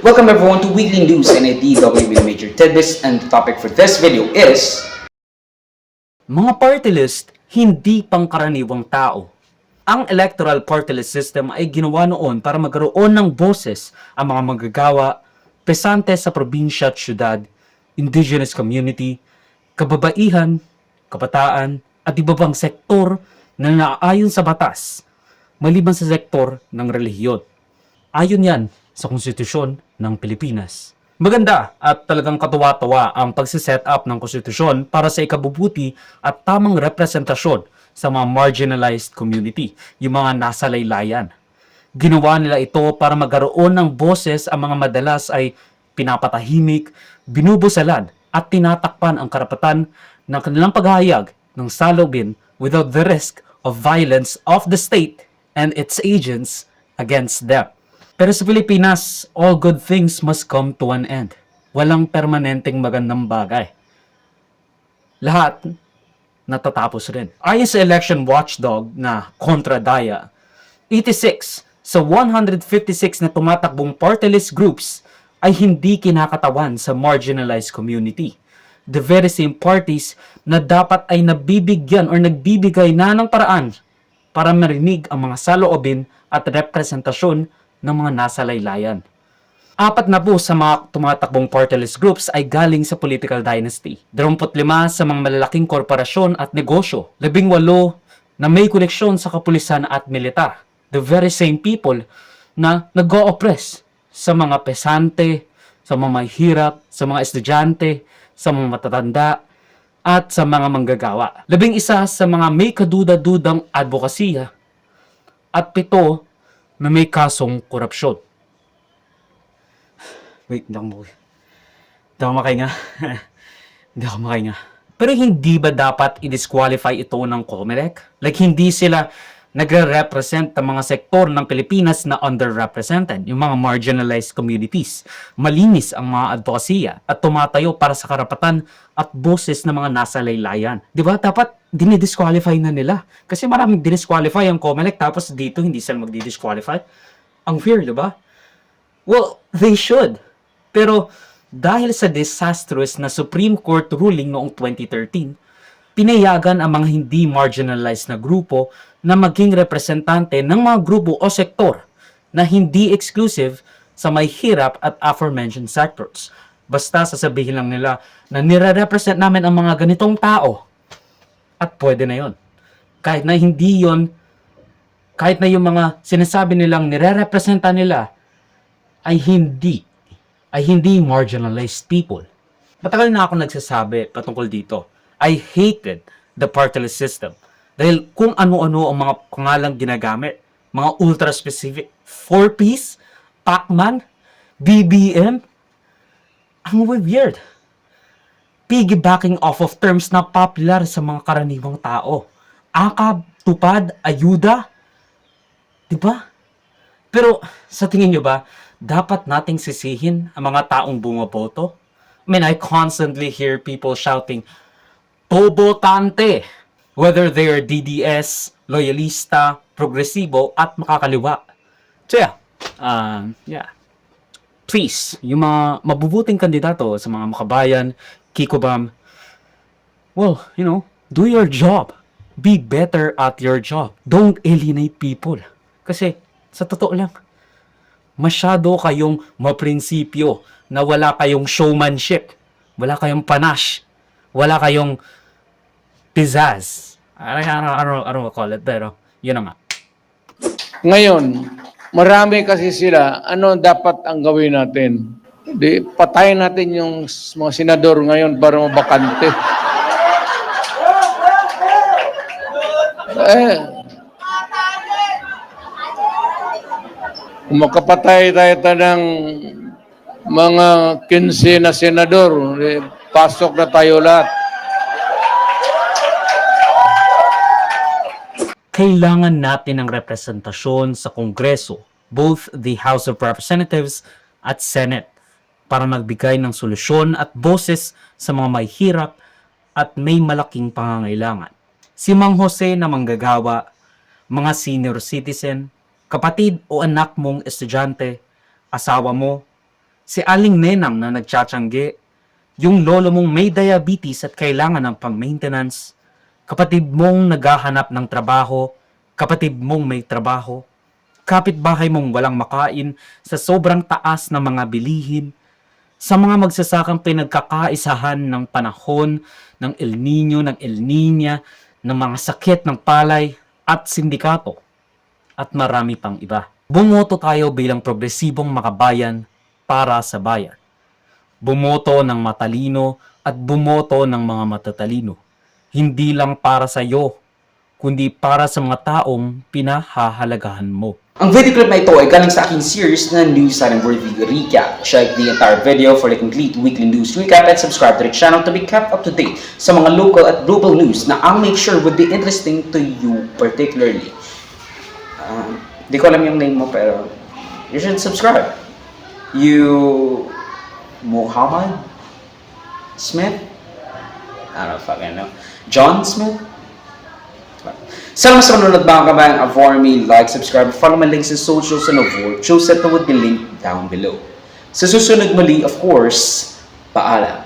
Welcome everyone to Weekly News and a DW with Major Tidbits, and the topic for this video is Mga party list, hindi pangkaraniwang tao. Ang electoral party list system ay ginawa noon para magkaroon ng boses ang mga manggagawa, pesante sa probinsya at syudad, indigenous community, kababaihan, kabataan, at iba pang sektor na naaayon sa batas, maliban sa sektor ng relihiyon. Ayon yan sa konstitusyon ng Pilipinas. Maganda at talagang katuwa-tuwa ang pagsiset up ng konstitusyon para sa ikabubuti at tamang representasyon sa mga marginalized community, yung mga nasa laylayan. Ginawa nila ito para magkaroon ng boses ang mga madalas ay pinapatahimik, binubusalan at tinatakpan ang karapatan ng kanilang paghahayag ng salubin without the risk of violence of the state and its agents against them. Pero sa Pilipinas, all good things must come to an end. Walang permanenteng magandang bagay. Lahat natatapos rin. Ayon sa election watchdog na Contra Daya, 86 sa 156 na tumatakbong party list groups ay hindi kinakatawan sa marginalized community. The very same parties na dapat ay nabibigyan or nagbibigay na ng paraan para marinig ang mga saloobin at representasyon ng mga nasa laylayan. 4 na po sa mga tumatakbong party list groups ay galing sa political dynasty. 25 sa mga malalaking korporasyon at negosyo. 18 na may koneksyon sa kapulisan at militar. The very same people na nag-o-oppress sa mga pesante, sa mga mahihirap, sa mga estudyante, sa mga matatanda, at sa mga manggagawa. 11 sa mga may kaduda-dudang advokasya. At 7 na may kasong korupsyon. Wait, hindi ako makahinga. Hindi ako makahinga. Pero hindi ba dapat i-disqualify ito ng COMELEC? Like, hindi sila nagre-represent ng mga sektor ng Pilipinas na underrepresented, yung mga marginalized communities. Malinis ang mga advokasya at tumatayo para sa karapatan at boses ng mga nasa laylayan. Di ba? Dapat dinidisqualify na nila. Kasi maraming dinisqualify ang COMELEC tapos dito hindi sila magdidisqualify. Ang fear, di ba? Well, they should. Pero dahil sa disastrous na Supreme Court ruling noong 2013, pinayagan ang mga hindi marginalized na grupo na maging representante ng mga grupo o sektor na hindi exclusive sa may hirap at aforementioned sectors. Basta sasabihin lang nila na nire-represent namin ang mga ganitong tao at pwede na yon. Kahit na hindi yon, kahit na yung mga sinasabi nilang nire-representa nila ay hindi marginalized people. Matagal na ako nagsasabi patungkol dito. I hated the party list system. Dahil kung ano-ano ang mga pangalang ginagamit, mga ultra-specific, 4-piece, Pacman, BBM, ang weird. Piggybacking off of terms na popular sa mga karaniwang tao. Akab, tupad, ayuda. Diba? Pero sa tingin nyo ba, dapat nating sisihin ang mga taong bumoboto? I mean, I constantly hear people shouting, Tobotante, whether they are DDS, loyalista, progresibo, at makakaliwa. So yeah. Please, yung mga mabubuting kandidato sa mga makabayan, Kikobam, well, do your job. Be better at your job. Don't alienate people. Kasi, sa totoo lang, masyado kayong maprinsipyo na wala kayong showmanship, wala kayong panache, wala kayong pizzazz. I don't call it, pero yun na nga. Ngayon, marami kasi sila, ano dapat ang gawin natin? Di, patayin natin yung mga senador ngayon para mabakante. Kung makapatay tayo ng mga 15 na senador, pasok na tayo lahat. Kailangan natin ng representasyon sa Kongreso, both the House of Representatives at Senate, para magbigay ng solusyon at boses sa mga may hirap at may malaking pangangailangan. Si Mang Jose na manggagawa, mga senior citizen, kapatid o anak mong estudyante, asawa mo, Si Aling Nenang na nagtsatsangge, yung lolo mong may diabetes at kailangan ng pang-maintenance, kapatid mong naghahanap ng trabaho, kapatid mong may trabaho, kapitbahay mong walang makain sa sobrang taas ng mga bilihin, sa mga magsasakang pinagkakaisahan ng panahon, ng El Nino, ng El Niña, ng mga sakit ng palay at sindikato, at marami pang iba. Bumoto tayo bilang progresibong makabayan para sa bayan. Bumoto ng matalino at bumoto ng mga matatalino. Hindi lang para sa iyo, kundi para sa mga taong pinahahalagahan mo. Ang video clip na ito ay galing sa aking series na News and Worthy Recap. Check the entire video for the complete weekly news recap and subscribe to the channel to be kept up to date sa mga local at global news na I'll make sure would be interesting to you particularly. Di ko alam yung name mo pero you should subscribe. You... Muhammad Smith? I don't fucking know. John Smith? Salamat sa manunod mga kabayan. For me, like, subscribe, follow my links in socials and avoid shows that would be linked down below. Sa susunod muli, of course, paalam.